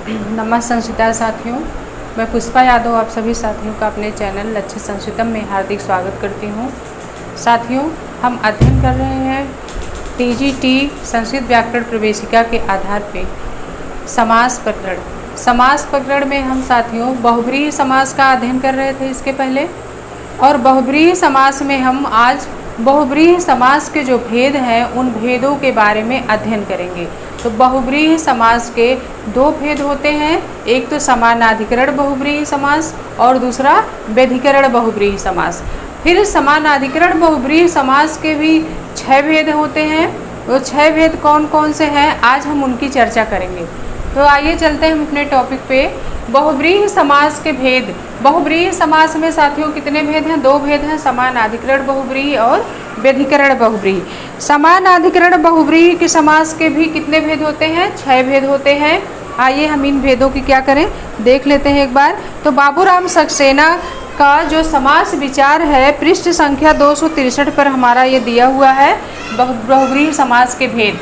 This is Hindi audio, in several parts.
नमस्ते संस्कृता साथियों, मैं पुष्पा यादव आप सभी साथियों का अपने चैनल लक्ष्य संस्कृतम में हार्दिक स्वागत करती हूँ। साथियों, हम अध्ययन कर रहे हैं टीजीटी संस्कृत व्याकरण प्रवेशिका के आधार पे समास प्रकरण। समास प्रकरण में हम साथियों बहुब्रीहि समास का अध्ययन कर रहे थे इसके पहले, और बहुब्रीहि समास में हम आज बहुब्रीहि समास के जो भेद हैं उन भेदों के बारे में अध्ययन करेंगे। तो बहुब्रीहि समास के दो भेद होते हैं, एक तो समानाधिकरण बहुब्रीहि समास और दूसरा व्यधिकरण बहुब्रीहि समास। फिर समानाधिकरण बहुब्रीहि समास के भी 6 भेद होते हैं। वो 6 भेद कौन कौन से हैं आज हम उनकी चर्चा करेंगे। तो आइए चलते हैं हम अपने टॉपिक पे। बहुब्रीहि समास के भेद। बहुब्रीहि समास में साथियों कितने भेद हैं? 2 भेद हैं, समानाधिकरण बहुब्रीहि और व्यधिकरण बहुब्रीहि। समानाधिकरण बहुब्रीहि के समास के भी कितने भेद होते हैं? 6 भेद होते हैं। आइए हम इन भेदों की क्या करें देख लेते हैं एक बार। तो बाबूराम सक्सेना का जो समास विचार है पृष्ठ संख्या 263 पर हमारा ये दिया हुआ है, बहुब्रीहि समास के भेद।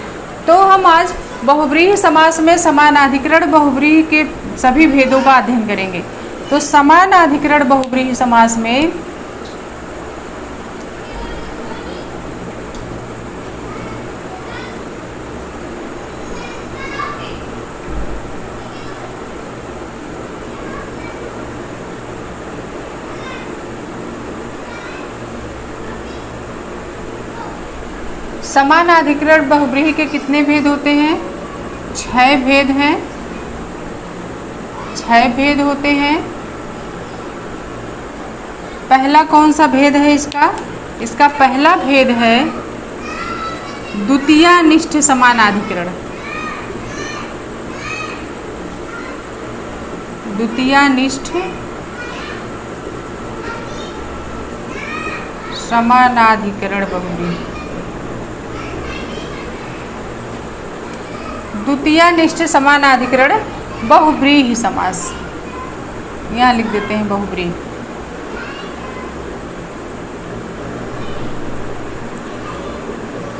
तो हम आज बहुब्रीहि समास में समानाधिकरण बहुब्रीहि के सभी भेदों का अध्ययन करेंगे। तो समानाधिकरण बहुब्रीहि समास में समानाधिकरण बहुब्रीहि के कितने भेद होते हैं? 6 भेद हैं। 6 भेद होते हैं। पहला कौन सा भेद है इसका? इसका पहला भेद है द्वितीयानिष्ठ समानाधिकरण। द्वितीयानिष्ठ समानाधिकरण बहुब्रीहि। द्वितीयानिष्ठ समानाधिकरण बहुब्रीहि समास, यहाँ लिख देते हैं बहुब्रीहि।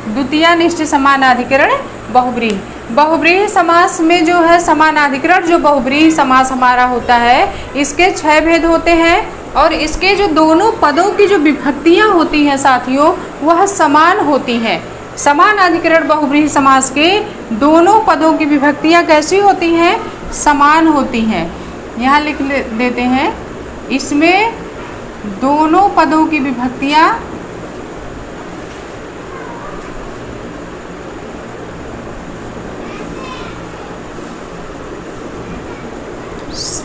द्वितीयानिष्ठ समानाधिकरण बहुब्रीहि। बहुब्रीहि समास में जो है समानाधिकरण जो बहुब्रीहि समास हमारा होता है इसके 6 भेद होते हैं, और इसके जो दोनों पदों की जो विभक्तियाँ होती हैं साथियों वह समान होती हैं। समानाधिकरण बहुब्रीहि समास के दोनों पदों की विभक्तियाँ कैसी होती हैं? समान होती हैं। यहाँ लिख देते हैं, इसमें दोनों पदों की विभक्तियाँ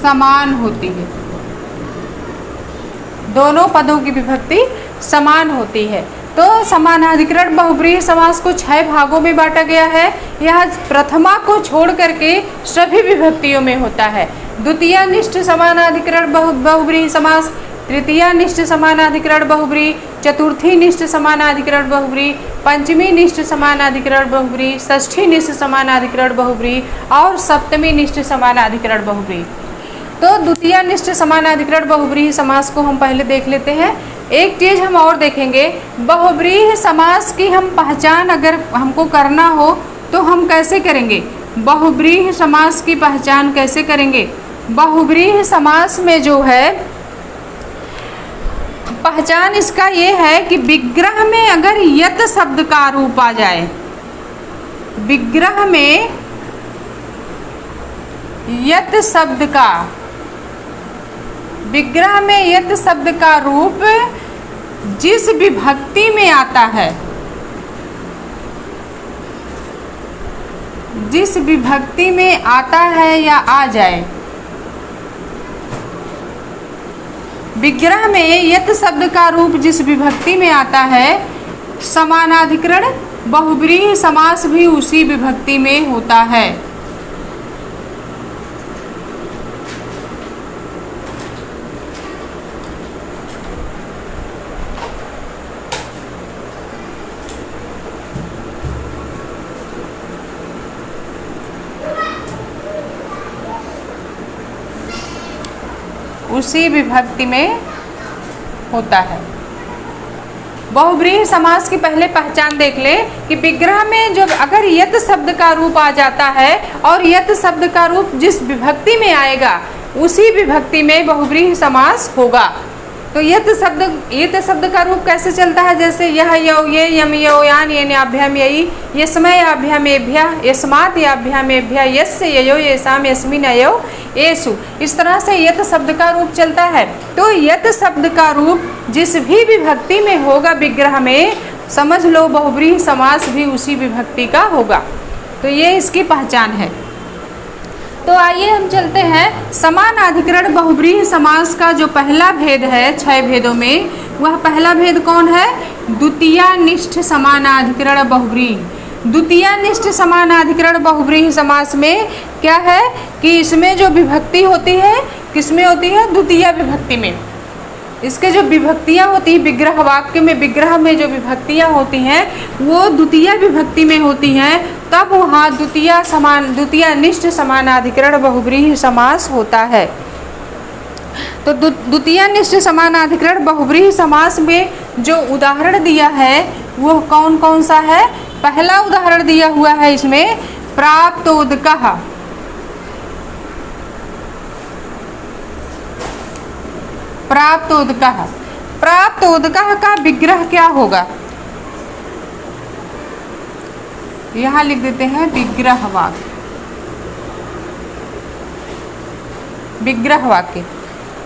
समान होती है। दोनों पदों की विभक्ति समान होती है। तो समानाधिकरण बहुब्रीहि समास को 6 भागों में बांटा गया है। यह प्रथमा को छोड़ करके सभी विभक्तियों में होता है। द्वितीयानिष्ठ समानाधिकरण बहुब्रीहि समास, तृतीयानिष्ठ समानाधिकरण बहुब्रीहि, चतुर्थीनिष्ठ समानाधिकरण बहुब्रीहि, पंचमीनिष्ठ समानाधिकरण बहुब्रीहि, षष्ठीनिष्ठ समानाधिकरण बहुब्रीहि और सप्तमीनिष्ठ समानाधिकरण बहुब्रीहि। तो द्वितीयानिष्ठ समानाधिकरण बहुब्रीहि समास को हम पहले देख लेते हैं। एक चीज़ हम और देखेंगे, बहुब्रीहि समास की हम पहचान अगर हमको करना हो तो हम कैसे करेंगे? बहुब्रीहि समास की पहचान कैसे करेंगे? बहुब्रीहि समास में जो है पहचान इसका ये है कि विग्रह में अगर यत शब्द का रूप आ जाए, विग्रह में यत शब्द का, विग्रह में यत शब्द का रूप जिस विभक्ति में आता है, जिस विभक्ति में आता है या आ जाए, विग्रह में यत शब्द का रूप जिस विभक्ति में आता है, समानाधिकरण बहुब्रीहि समास भी उसी विभक्ति में होता है। उसी विभक्ति में होता है। बहुब्रीहि समास की पहले पहचान देख ले कि विग्रह में जब अगर यत शब्द का रूप आ जाता है और यत शब्द का रूप जिस विभक्ति में आएगा उसी विभक्ति में बहुब्रीहि समास होगा। तो यत शब्द का रूप कैसे चलता है, जैसे यह यौ ये यम यौ यान येनाभ्याम ययि यस्मै याभ्याम एभ्यः यस्मात् याभ्याम एभ्यः यस्य ययो येषां यस्मिन् ययौ येषु, इस तरह से यत शब्द का रूप चलता है। तो यत शब्द का रूप जिस भी विभक्ति में होगा विग्रह में, समझ लो बहुब्रीहि समास भी उसी विभक्ति का होगा। तो ये इसकी पहचान है। तो आइए हम चलते हैं समानाधिकरण बहुब्रीहि समास का जो पहला भेद है 6 भेदों में, वह पहला भेद कौन है? द्वितीयानिष्ठ समानाधिकरण बहुब्रीहि। द्वितीयानिष्ठ समानाधिकरण बहुब्रीहि समास में क्या है कि इसमें जो विभक्ति होती है किसमें होती है? द्वितीय विभक्ति में। इसके जो विभक्तियाँ होती हैं विग्रह वाक्य में, विग्रह में जो विभक्तियाँ होती हैं वो द्वितीय विभक्ति में होती हैं, तब वहाँ द्वितीयानिष्ठ समानाधिकरण बहुब्रीहि समास होता है। तो द्वितीयानिष्ठ समानाधिकरण बहुब्रीहि समास में जो उदाहरण दिया है वो कौन कौन सा है? पहला उदाहरण दिया हुआ है इसमें प्राप्तोदकः। प्राप्तोदकः, प्राप्तोदकः का विग्रह क्या होगा? यहाँ लिख देते हैं विग्रह वाक्य। विग्रह वाक्य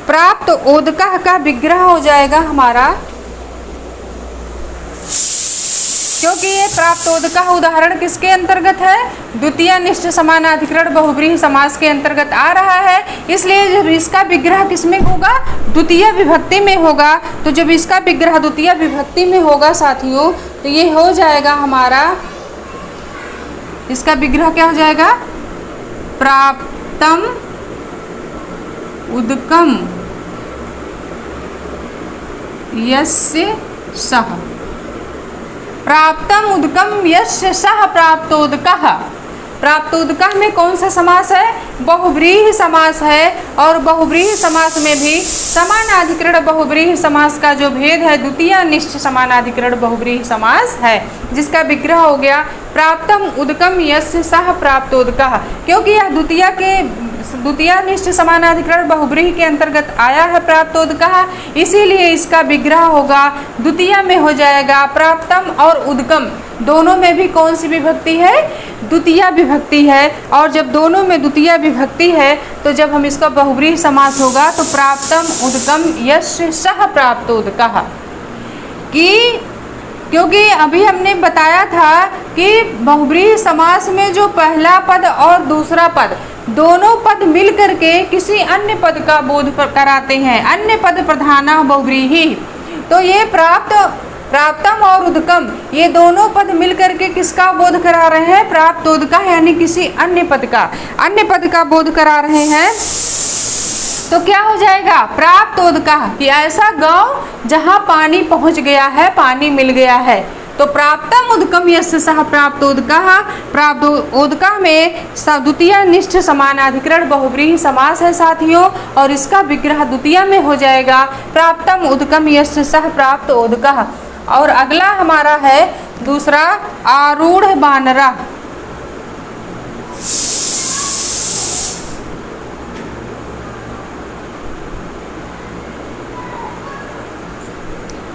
प्राप्तोदकः का विग्रह हो जाएगा हमारा, क्योंकि ये प्राप्तोदकः उदाहरण किसके अंतर्गत है? द्वितीयानिष्ठ समानाधिकरण बहुब्रीहि समास के अंतर्गत आ रहा है, इसलिए जब इसका विग्रह किसमें होगा? द्वितीय विभक्ति में होगा। तो जब इसका विग्रह द्वितीय विभक्ति में होगा साथियों, तो ये हो जाएगा हमारा, इसका विग्रह क्या हो जाएगा? प्राप्तम उदकम यस्य सः। प्राप्तम उदकम यस्य सः प्राप्तोदकः। प्राप्तोदकः में कौन सा समास है? बहुब्रीहि समास है। और बहुब्रीहि समास में भी समानाधिकरण बहुब्रीहि समास का जो भेद है द्वितीयानिष्ठ समानाधिकरण बहुब्रीहि समास है, जिसका विग्रह हो गया प्राप्तम उदकम यस्य सः प्राप्तोदकः। क्योंकि यह द्वितीयानिष्ठ समानाधिकरण बहुब्रीहि के अंतर्गत आया है प्राप्तोदकः, इसीलिए इसका विग्रह होगा द्वितीय में हो जाएगा। प्राप्तम और उदकम दोनों में भी कौन सी विभक्ति है? द्वितीय विभक्ति है। और जब दोनों में द्वितीय विभक्ति है तो जब हम इसका बहुब्रीहि समास होगा तो प्राप्तम उदकम यस्य सः प्राप्तोदकः। क्योंकि अभी हमने बताया था कि बहुब्रीहि समास में जो पहला पद और दूसरा पद दोनों पद मिल करके किसी अन्य पद का बोध कराते हैं, अन्य पद प्रधाना बहुब्रीहि। तो ये प्राप्तम और उदकम ये दोनों पद मिल करके किसका बोध करा रहे हैं? प्राप्तोदकः, यानी किसी अन्य पद का बोध करा रहे हैं। तो क्या हो जाएगा? प्राप्तोदकः, कि ऐसा गांव जहां पानी पहुंच गया है, पानी मिल गया है। तो प्राप्तम उदकम यस्य सः प्राप्तोदकः, प्राप्तोदकः में द्वितीयानिष्ठ समानाधिकरण बहुब्रीहि समास है साथियों, और इसका विग्रह द्वितीय में हो जाएगा प्राप्तम उदकम यस्य सः प्राप्तोदकः। और अगला हमारा है दूसरा आरूढ़ बानरा।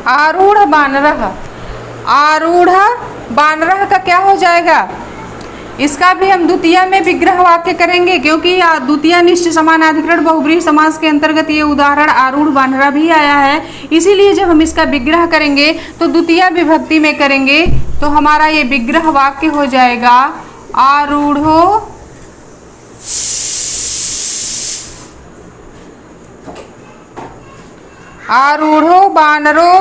आरूढ़ बानरः। आरूढ़ बानरः का क्या हो जाएगा? इसका भी हम द्वितीय में विग्रह वाक्य करेंगे, क्योंकि द्वितीयानिष्ठ समानाधिकरण बहुब्रीहि समास के अंतर्गत ये उदाहरण आरूढ़ बानरा भी आया है। इसीलिए जब हम इसका विग्रह करेंगे तो द्वितीय विभक्ति में करेंगे। तो हमारा ये विग्रह वाक्य हो जाएगा आरूढ़ो बानरो।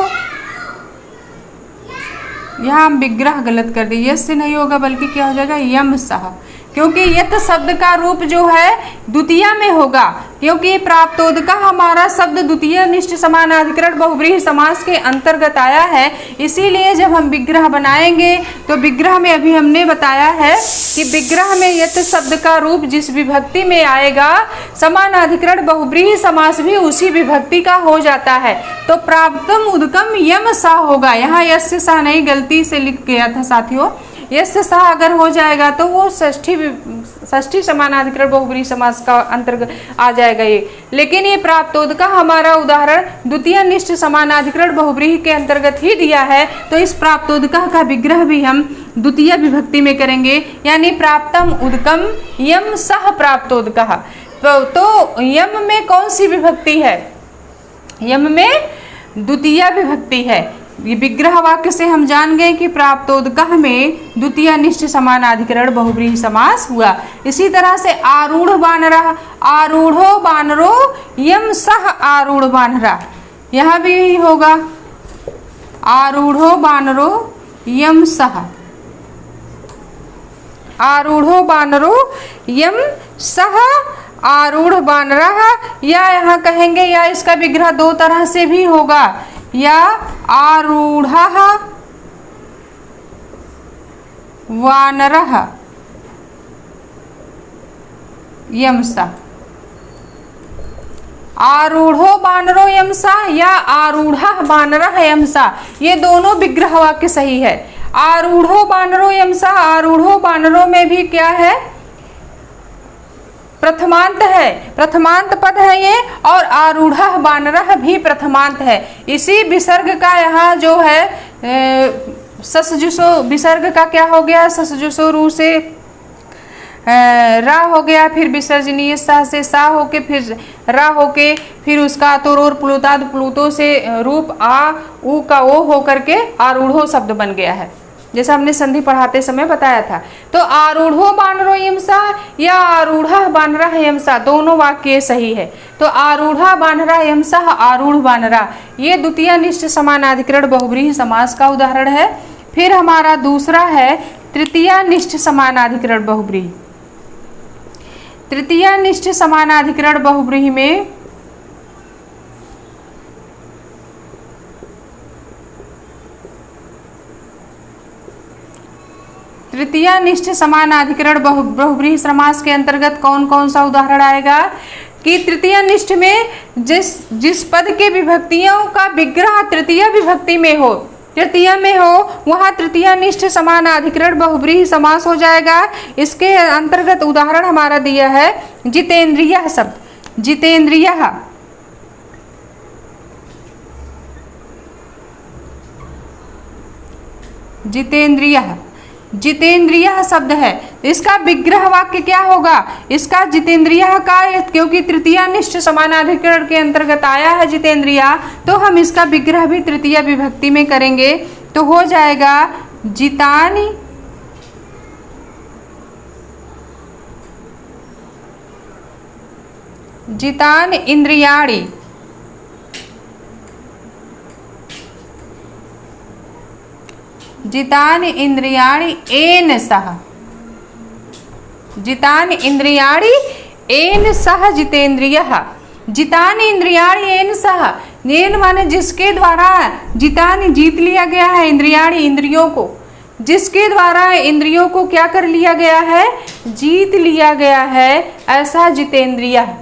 यहाँ हम विग्रह गलत कर दिए, यस से नहीं होगा बल्कि क्या हो जाएगा? यम सः। क्योंकि यत शब्द का रूप जो है द्वितीय में होगा, क्योंकि प्राप्तोदका हमारा शब्द द्वितीय निष्ठ समानाधिकरण बहुव्रीहि समास के अंतर्गत आया है। इसीलिए जब हम विग्रह बनाएंगे तो विग्रह में अभी हमने बताया है कि विग्रह में यत शब्द का रूप जिस विभक्ति में आएगा समानाधिकरण बहुव्रीहि समास भी उसी विभक्ति का हो जाता है। तो प्राप्तम उदकम यम सा होगा। यहाँ यस्य सा नहीं, गलती से लिख गया था साथियों। यस्य सा अगर हो जाएगा तो वो षष्ठी समानाधिकरण बहुव्रीहि समास का अंतर्गत आ जाएगा ये। लेकिन ये प्राप्तोदका हमारा उदाहरण द्वितीय निष्ठ समानाधिकरण बहुव्रीहि के अंतर्गत ही दिया है, तो इस प्राप्तोदका का विग्रह भी हम द्वितीय विभक्ति में करेंगे, यानी प्राप्तम उदकम यम सह प्राप्तोदका। तो यम में कौन सी विभक्ति है? यम में द्वितीय विभक्ति है। विग्रह वाक्य से हम जान गए कि प्राप्तोदका में द्वितीय निष्ठ समानाधिकरण बहुव्रीहि समास हुआ। इसी तरह से आरूढ़ बानरः, आरूढ़ो बानरो यम सह आरूढ़ बानरा, यह भी होगा आरूढ़ो बानरो यम सह, आरूढ़ो बानरो यम सह आरूढ़ बानरः। या यहाँ कहेंगे या इसका विग्रह दो तरह से भी होगा, या आरूढ़ः वानरः यमसा, आरूढ़ो बानरो यमसा या आरूढ़ः बानरः यमसा, ये दोनों विग्रह वाक्य सही है। आरूढ़ो बानरो यमसा, आरूढ़ो बानरो में भी क्या है? प्रथमांत है, प्रथमांत पद है ये, और आरूढ़ः बानरः भी प्रथमांत है। इसी विसर्ग का यहाँ जो है ससजुसो विसर्ग का क्या हो गया? ससजुसो रू से रा हो गया, फिर विसर्जनीय सा से सा होके फिर रा होके, फिर उसका तोरोर प्लुताद प्लुतो से रूप आ ऊ का ओ हो करके आरूढ़ो शब्द बन गया है, जैसा हमने संधि पढ़ाते समय बताया था। तो आरूढ़ो बानरो यमसा या आरूढ़ः बानरः यमसा, दोनों वाक्य सही है। तो आरूढ़ा बानरा यमसा, आरूढ़ बानरा, ये द्वितीय निष्ठ समानाधिकरण बहुव्रीहि समास का उदाहरण है। फिर हमारा दूसरा है तृतीय निष्ठ समानाधिकरण बहुव्रीहि। तृतीय निष्ठ समानाधिकरण बहुव्रीहि में तृतीय निष्ठ समानाधिकरण बहुव्रीहि समास के अंतर्गत कौन कौन सा उदाहरण आएगा? कि तृतीय निष्ठ में जिस पद के विभक्तियों का विग्रह तृतीय विभक्ति में हो, तृतीय में हो, वहाँ तृतीय निष्ठ समानाधिकरण बहुव्रीहि समास हो जाएगा। इसके अंतर्गत उदाहरण हमारा दिया है जितेंद्रियः शब्द, जितेंद्रियः, जितेंद्रियः, जितेंद्रियः शब्द है। इसका विग्रह वाक्य क्या होगा? इसका जितेंद्रियः का, क्योंकि तृतीय निष्ठ समानाधिकरण के अंतर्गत आया है जितेंद्रिया, तो हम इसका विग्रह भी तृतीय विभक्ति में करेंगे, तो हो जाएगा जितानि जितान इंद्रियाणि, जितानि इंद्रियाणि एन सह, जितानि इंद्रियाणि एन सह जितेंद्रियः, जितानि इंद्रियाणि एन सह, एन माने जिसके द्वारा, जितानि जीत लिया गया है इंद्रियाणि इंद्रियों को, जिसके द्वारा इंद्रियों को क्या कर लिया गया है? जीत लिया गया है, ऐसा जितेंद्रियः।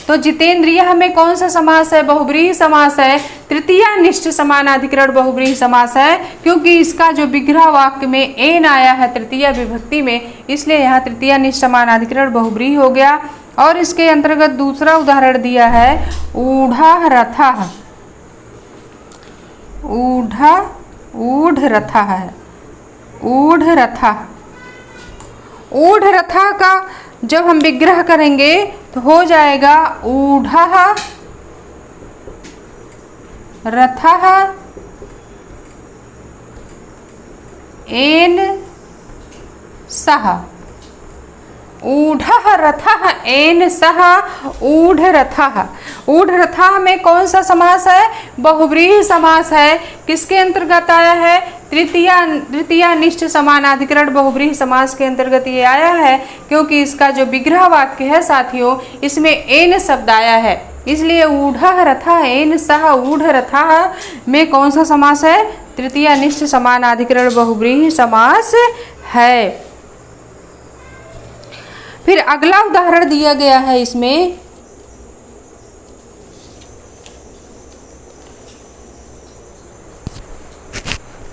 तो जितेंद्रियः में कौन सा समास है? बहुव्रीहि समास है, तृतीय निष्ठ समानाधिकरण बहुव्रीहि समास है, क्योंकि इसका जो विग्रह वाक्य में एन आया है तृतीय विभक्ति में, इसलिए यहाँ तृतीय निष्ठ समानाधिकरण बहुव्रीहि हो गया। और इसके अंतर्गत दूसरा उदाहरण दिया है ऊढ़ः रथः, ऊढ़ रथः है, ऊढ़ रथः, ऊढ़ रथः का जब हम विग्रह करेंगे तो हो जाएगा ऊढ़ः रथः एन सह, ऊढ़ः रथः एन सह ऊढ़रथः। ऊढ़रथः में कौन सा समास है? बहुव्रीहि समास है। किसके अंतर्गत आया है? तृतीयानिष्ठ समानाधिकरण बहुव्रीहि समास के अंतर्गत ये आया है, क्योंकि इसका जो विग्रह वाक्य है साथियों, इसमें एन शब्द आया है, इसलिए ऊढ़ः रथः एन सह ऊढ़रथः में कौन सा समास है? तृतीयानिष्ठ समानाधिकरण बहुव्रीहि समास है। फिर अगला उदाहरण दिया गया है इसमें,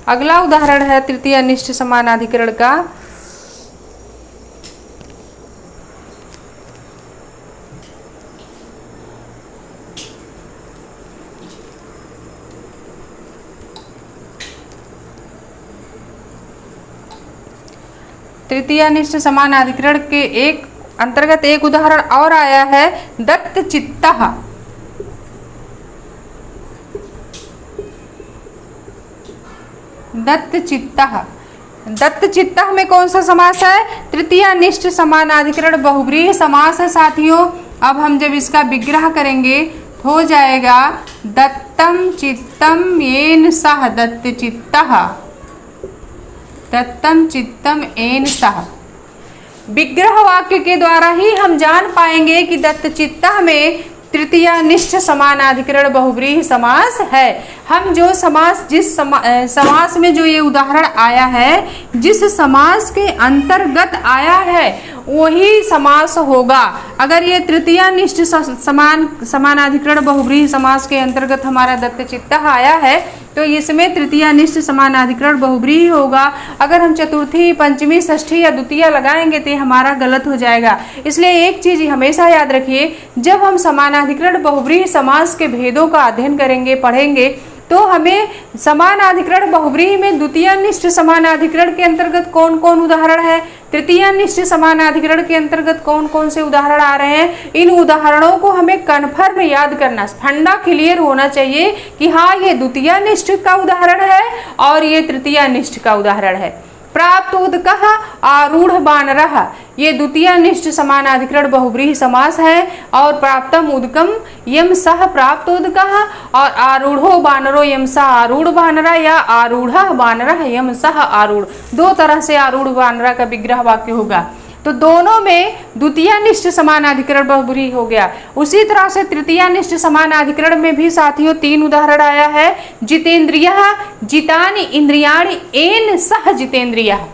अगला उदाहरण है तृतीयानिष्ठ समानाधिकरण का। तृतीयानिष्ठ समानाधिकरण के एक अंतर्गत एक उदाहरण और आया है, दत्तचित्तः। दत्तचित्तः, दत्तचित्तः में कौन सा समास है? तृतीयानिष्ठ समानाधिकरण बहुव्रीहि समास है साथियों। अब हम जब इसका विग्रह करेंगे हो जाएगा दत्तम चित्तम येन सह दत्तचित्तः। दत्तम चित्तम एन सह। विग्रह वाक्य के द्वारा ही हम जान पाएंगे कि दत्तचित्तः में तृतीयानिष्ठ समानाधिकरण बहुव्रीहि समास है। हम जो समास जिस समास में जो ये उदाहरण आया है, जिस समास के अंतर्गत आया है वही समास होगा। अगर ये तृतीयानिष्ठ समानाधिकरण बहुव्रीहि समास के अंतर्गत हमारा दत्तचित्तः आया है तो इसमें तृतीयानिष्ठ समानाधिकरण बहुव्रीहि होगा। अगर हम चतुर्थी, पंचमी, षष्ठी या द्वितीय लगाएंगे तो हमारा गलत हो जाएगा। इसलिए एक चीज हमेशा याद रखिए, जब हम समानाधिकरण बहुव्रीहि समास के भेदों का अध्ययन करेंगे, पढ़ेंगे, तो हमें समानाधिकरण बहुव्रीहि में द्वितीयानिष्ठ समानाधिकरण के अंतर्गत कौन कौन उदाहरण है, तृतीयानिष्ठ समानाधिकरण के अंतर्गत कौन कौन से उदाहरण आ रहे हैं, इन उदाहरणों को हमें कन्फर्म याद करना, फंडा क्लियर होना चाहिए कि हाँ ये द्वितीयानिष्ठ का उदाहरण है और ये तृतीयानिष्ठ का उदाहरण है। प्राप्त उदकः आरूढ़ बानरः, ये द्वितीयानिष्ठ समानाधिकरण बहुव्रीहि समास है और प्राप्तम उदकम यम सह प्राप्त उदकः और आरूढ़ो बानरो यम सह आरूढ़ बानरा या आरूढ़ः बानरः यम सह आरूढ़, दो तरह से आरूढ़ बानरा का विग्रह वाक्य होगा। तो दोनों में द्वितीयानिष्ठ समानाधिकरण बहुव्रीहि हो गया। उसी तरह से तृतीयानिष्ठ समानाधिकरण में भी साथियों तीन उदाहरण आया है, जितेंद्रियः जितानि इंद्रियाणि एन सह जितेंद्रियः।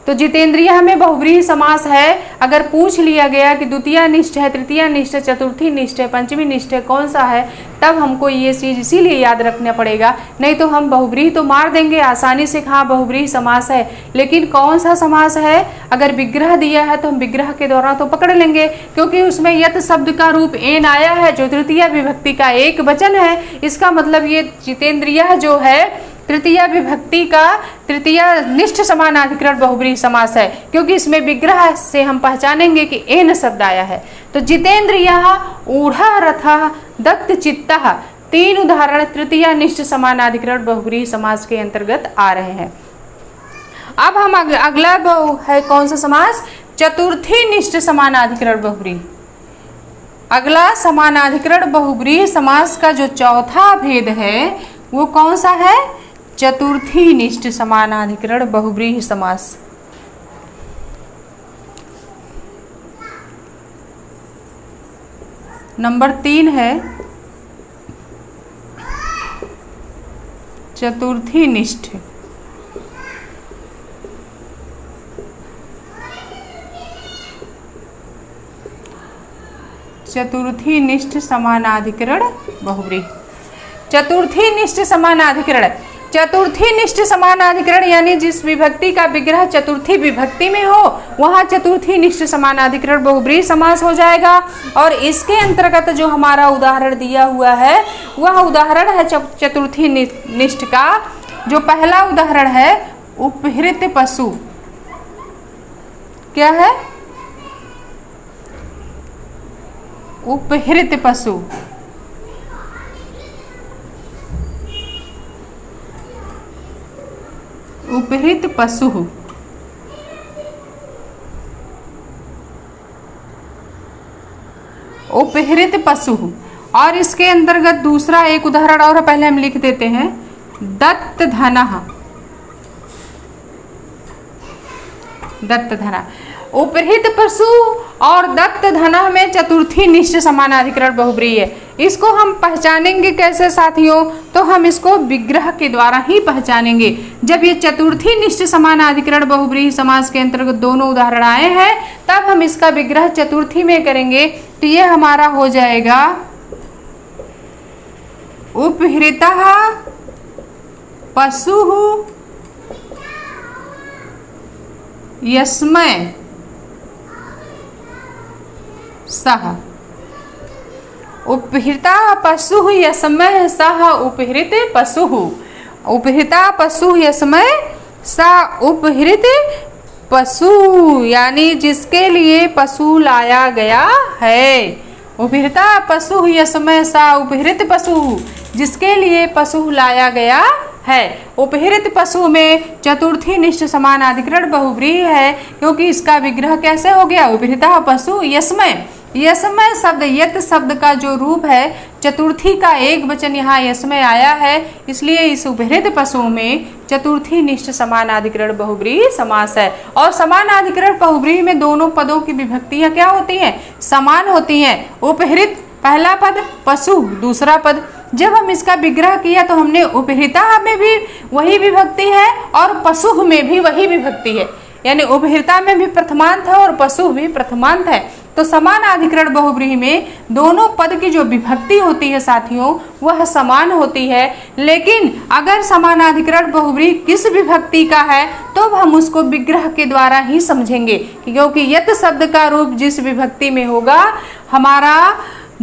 तो जितेंद्रियः में बहुव्रीहि समास है। अगर पूछ लिया गया कि द्वितीयानिष्ठ है, तृतीयानिष्ठ है, चतुर्थी निष्ठ है, पंचमी निष्ठ है, कौन सा है, तब हमको ये चीज इसीलिए याद रखना पड़ेगा, नहीं तो हम बहुव्रीहि तो मार देंगे आसानी से, हाँ बहुव्रीहि समास है, लेकिन कौन सा समास है, अगर विग्रह दिया है तो हम विग्रह के दौरान तो पकड़ लेंगे, क्योंकि उसमें यत शब्द का रूप एन आया है जो तृतीया विभक्ति का एक वचन है। इसका मतलब ये जितेंद्रियः जो है तृतीया विभक्ति का तृतीयानिष्ठ समानाधिकरण बहुव्रीहि समास है, क्योंकि इसमें विग्रह से हम पहचानेंगे कि एन शब्द आया है। तो जितेंद्रियः, ऊढ़ः रथः, दत्तचित्तः, तीन उदाहरण तृतीयानिष्ठ समानाधिकरण बहुव्रीहि समास के अंतर्गत आ रहे हैं। अब हम अगला है कौन सा समास, चतुर्थी निष्ठ समानाधिकरण बहुव्रीहि। अगला समानाधिकरण बहुव्रीहि समास का जो चौथा भेद है वो कौन सा है, चतुर्थी निष्ठ समानाधिकरण बहुव्रीहि समास। नंबर 3 है चतुर्थी निष्ठ। चतुर्थी निष्ठ समानाधिकरण बहुव्रीहि। चतुर्थी निष्ठ समानाधिकरण, चतुर्थी निष्ठ समानाधिकरण यानी जिस विभक्ति का विग्रह चतुर्थी विभक्ति में हो वहाँ चतुर्थी निष्ठ समानाधिकरण बहुव्रीहि समास हो जाएगा। और इसके अंतर्गत जो हमारा उदाहरण दिया हुआ है वह उदाहरण है चतुर्थी निष्ठ का। जो पहला उदाहरण है उपहृत पशु, क्या है, उपहृत पशु। उपहृत पशु, उपहृत पशु। और इसके अंतर्गत दूसरा एक उदाहरण और पहले हम लिख देते हैं, दत्त धनः। दत्त धना, उपहृत पशु और दत्त धनः में चतुर्थी निश्च समानाधिकरण बहुब्रीहि है। इसको हम पहचानेंगे कैसे साथियों? तो हम इसको विग्रह के द्वारा ही पहचानेंगे। जब ये चतुर्थी निश्च समानाधिकरण बहुब्रीहि समास के अंतर्गत दोनों उदाहरण आए हैं, तब हम इसका विग्रह चतुर्थी में करेंगे। तो ये हमारा हो जाएगा उपहृतः पशुः यस्मै सः। उपहृता पशुः यस्मै सः उपहृत पशुः। उपहृता पशुः यस्मै सः उपहृत पशु, यानी जिसके लिए पशु लाया गया है। उपहृता पशुः यस्मै सः उपहृत पशु, जिसके लिए पशु लाया गया है। उपहृत पशु में चतुर्थी निश्च समानाधिकरण बहुब्रीहि है, क्योंकि इसका विग्रह कैसे हो गया? उपहृता पशु यस्मै। यस्मै शब्द, यत शब्द का जो रूप है, चतुर्थी का एक वचन यहाँ यस्मै आया है, इसलिए इस उपहृत पशु में चतुर्थी निश्च समानाधिकरण बहुब्रीहि समास है। और समानाधिकरण बहुब्रीहि में दोनों पदों की विभक्तियां क्या होती हैं? समान होती हैं। उपहृत पहला पद, पशु दूसरा पद। जब हम इसका विग्रह किया तो हमने उपहृता में भी वही विभक्ति है और पशु में भी वही विभक्ति है, यानी उपहृता में भी प्रथमांत है और पशु भी प्रथमांत है। तो समानाधिकरण बहुब्रीहि में दोनों पद की जो विभक्ति होती है साथियों, वह समान होती है। लेकिन अगर समानाधिकरण बहुब्रीहि किस विभक्ति का है, तो हम उसको विग्रह के द्वारा ही समझेंगे, क्योंकि यत शब्द का रूप जिस विभक्ति में होगा, हमारा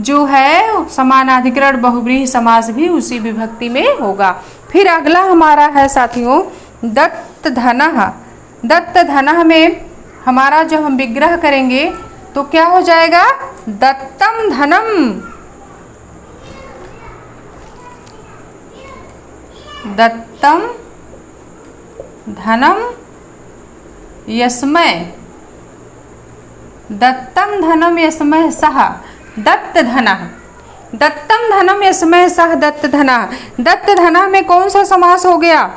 जो है समानाधिकरण बहुब्रीहि समास भी उसी विभक्ति में होगा। फिर अगला हमारा है साथियों दत्त धनः। दत्त धनः में हमारा जब हम विग्रह करेंगे तो क्या हो जाएगा? दत्तम धनम। दत्तम धनम यस्मै। दत्तम धनम यस्मै सः दत्त धनः। दत्तम धनम यस्मै सः दत्त धनः। दत्त धनः में कौन सा समास हो गया?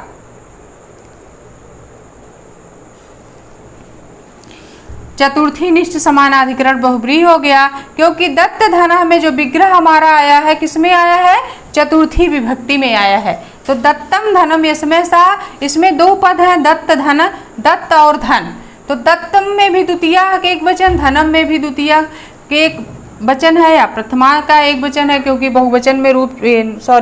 चतुर्थी निश्च समानाधिकरण बहुब्रीहि हो गया, क्योंकि दत्त धनः में जो विग्रह हमारा आया है, किसमें आया है? चतुर्थी विभक्ति में आया है। तो दत्तम धनम यस्मै सः, इसमें दो पद हैं, दत्त धन, दत्त और धन। तो दत्तम में भी द्वितीया का एक वचन, धनम में भी द्वितीया के एक वचन है या प्रथमा का एक वचन है, क्योंकि बहुवचन में रूप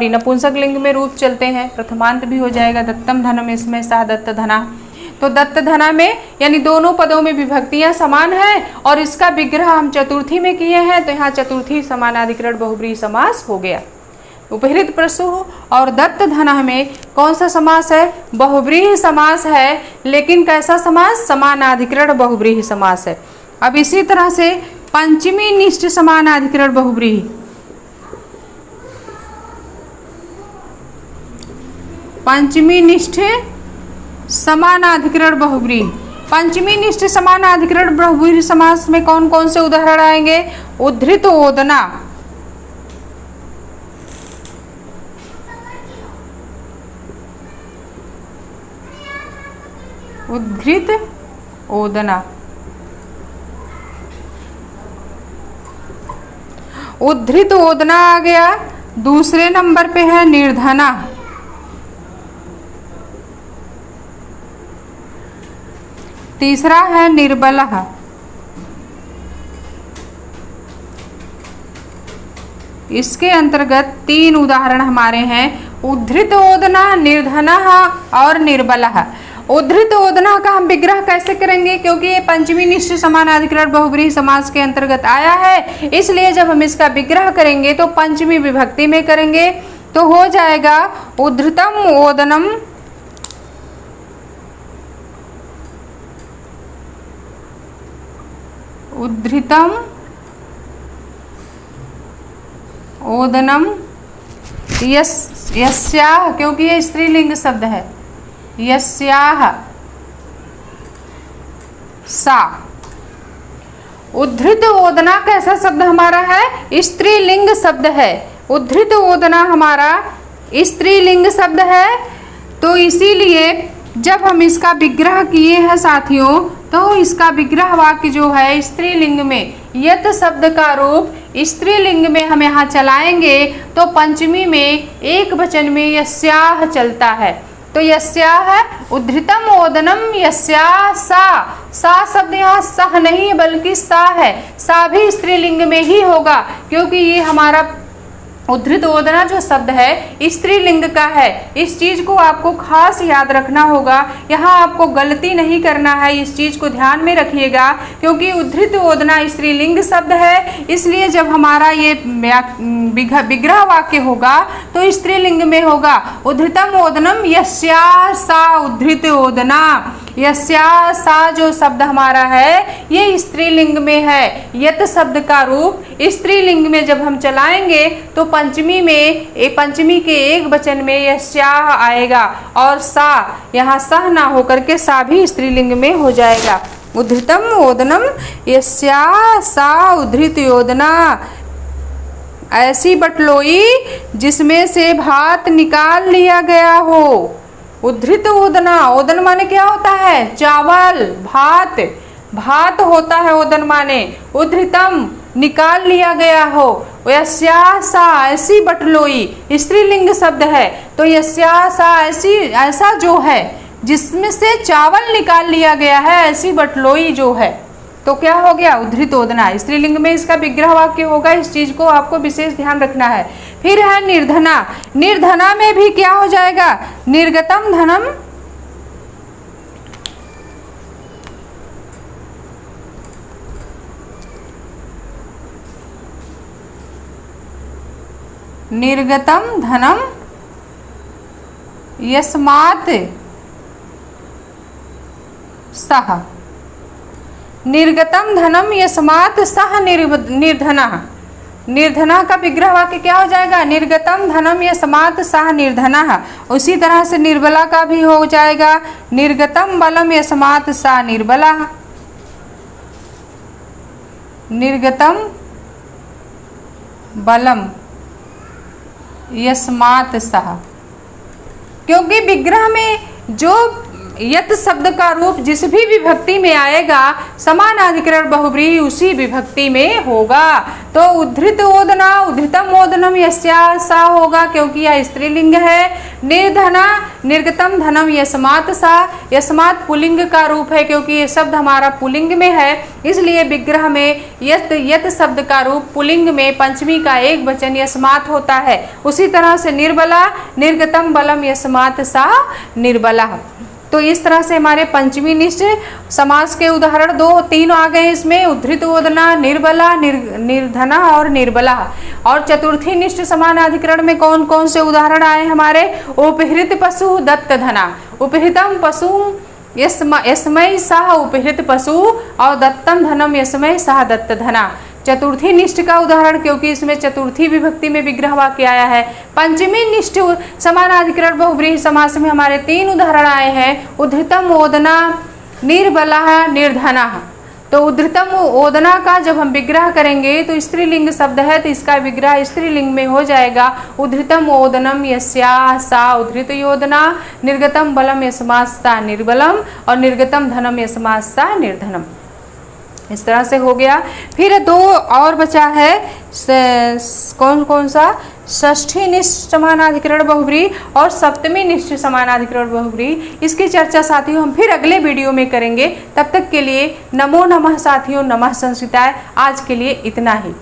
नपुंसक लिंग में रूप चलते हैं, प्रथमांत भी हो जाएगा। दत्तम धनम यस्मै सः दत्त धनः। तो दत्त धना में यानी दोनों पदों में विभक्तियां समान हैं और इसका विग्रह हम चतुर्थी में किए हैं, तो यहाँ चतुर्थी समानाधिकरण बहुब्रीहि समास हो गया। उपहृत पशु और दत्त धनः में कौन सा समास है? बहुब्रीहि समास है, लेकिन कैसा समास? समानाधिकरण बहुब्रीहि समास है। अब इसी तरह से पंचमी निश्च समानाधिकरण बहुब्रीहि। पंचमी निष्ठ समानाधिकरण बहुब्रीहि। पंचमी निष्ठ समानाधिकरण बहुब्रीहि समास में कौन कौन से उदाहरण आएंगे? उद्धृत ओदना, उद्धृत ओदना, उद्धृत ओदना आ गया। दूसरे नंबर पे है निर्धना। तीसरा है निर्बलः। इसके अंतर्गत तीन उदाहरण हमारे हैं, उद्धृत ओदना, निर्धनः और निर्बलः। उद्धृत ओदना का हम विग्रह कैसे करेंगे? क्योंकि ये पंचमी निश्च समानाधिकरण बहुब्रीहि समास के अंतर्गत आया है, इसलिए जब हम इसका विग्रह करेंगे तो पंचमी विभक्ति में करेंगे। तो हो जाएगा उद्धृतम ओदनम, उद्धृतम ओदनम यस्याः, क्योंकि ये स्त्रीलिंग शब्द है, यस्याः सा उद्धृत ओदना कैसा शब्द हमारा है? स्त्रीलिंग शब्द है। उद्धृत ओदना हमारा स्त्रीलिंग शब्द है। तो इसीलिए जब हम इसका विग्रह किए हैं साथियों, तो इसका विग्रह वाक्य जो है स्त्रीलिंग में, यत शब्द का रूप स्त्रीलिंग में हम यहाँ चलाएंगे तो पंचमी में एक वचन में यस्याह चलता है। तो यस्याह उद्धृतम ओदनम यस्याह सा शब्द यहाँ सह नहीं बल्कि सा है। सा भी स्त्रीलिंग में ही होगा, क्योंकि ये हमारा उद्धृत ओदना जो शब्द है स्त्रीलिंग का है। इस चीज को आपको खास याद रखना होगा, यहाँ आपको गलती नहीं करना है, इस चीज को ध्यान में रखिएगा, क्योंकि उद्धृत ओदना स्त्रीलिंग शब्द है। इसलिए जब हमारा ये विग्रह वाक्य होगा तो स्त्रीलिंग में होगा। उद्धृतम ओदनम यस्या सा उद्धृत ओदना। यस्या सा जो शब्द हमारा है ये स्त्रीलिंग में है। यत शब्द का रूप स्त्रीलिंग में जब हम चलाएंगे तो पंचमी के एक वचन में यस्या आएगा और सा यहाँ सह ना होकर के सा भी स्त्रीलिंग में हो जाएगा। उद्धृतम ओदनम यस्या सा उद्धृत ओदना। ऐसी बटलोई जिसमें से भात निकाल लिया गया हो। उद्धृत ओदना, ओदन माने क्या होता है? चावल, भात, भात होता है ओदन माने। उद्धृतम निकाल लिया गया हो। यस्या सा ऐसी बटलोई स्त्रीलिंग शब्द है। तो यस्या सा ऐसी ऐसा जो है जिसमें से चावल निकाल लिया गया है, ऐसी बटलोई जो है, तो क्या हो गया? उद्धृत ओदना। स्त्रीलिंग में इसका विग्रह वाक्य होगा, इस चीज को आपको विशेष ध्यान रखना है। फिर है निर्धना। निर्धना में भी क्या हो जाएगा? निर्गतम धनम निर्गतम धनम यस्मात् सह। निर्गतम धनम यस्मात् सह निर्धना। निर्धना का विग्रह वाक्य क्या हो जाएगा? निर्गतम धनम यस्मात् सह निर्धना। उसी तरह से निर्बला का भी हो जाएगा। निर्गतम बलम यस्मात् सा निर्बला। निर्गतम बलम यस्मात् सह। क्योंकि विग्रह में जो यत शब्द का रूप जिस भी विभक्ति में आएगा समानाधिकरण बहुब्रीहि उसी विभक्ति में होगा। तो उद्धृत ओदना उद्धृतम ओदनम यस्या सा होगा, क्योंकि यह स्त्रीलिंग है। निर्धना निर्गतम धनम यस्मात् सा। यस्मात् पुल्लिंग का रूप है, क्योंकि ये शब्द हमारा पुल्लिंग में है, इसलिए विग्रह में यत शब्द का रूप पुल्लिंग में पंचमी का एक वचन यस्मात् होता है। उसी तरह से निर्बला निर्गतम बलम यस्मात् सा निर्बला। तो इस तरह से हमारे पंचमी निष्ठ समास के उदाहरण 2-3 आ गए इसमें, उद्धृत ओदना, निर्बला, निर्धना और निर्बला। और चतुर्थी निष्ठ समानाधिकरण में कौन कौन से उदाहरण आए हमारे? उपहृत पशु दत्त धना। उपहृतम पशु यस्मै सह उपहृत पशु और दत्तम धनम यस्मै सह दत्त धना। चतुर्थी निष्ठ का उदाहरण, क्योंकि इसमें चतुर्थी विभक्ति में विग्रह वाक्य आया है। पंचमी निष्ठ समानाधिकरण बहुब्रीहि समास में हमारे 3 उदाहरण आए हैं। उद्धृतम ओदना, निर्बला, निर्धना। तो उद्धृतम ओदना का जब हम विग्रह करेंगे तो स्त्रीलिंग शब्द है, तो इसका विग्रह स्त्रीलिंग में हो जाएगा। उद्धृतम ओदनम यस्या सा उद्धृत ओदना। निर्गतम बलम यस्मात् सा निर्बलम और निर्गतम धनम यस्मात् सा निर्धनम। इस तरह से हो गया। फिर 2 और बचा है, कौन कौन सा? षष्ठी निष्ठ समानाधिकरण बहुब्रीहि और सप्तमी निष्ठ समानाधिकरण बहुब्रीहि। इसकी चर्चा साथियों हम फिर अगले वीडियो में करेंगे। तब तक के लिए नमो नमः साथियों, नमः संस्कृताय। आज के लिए इतना ही।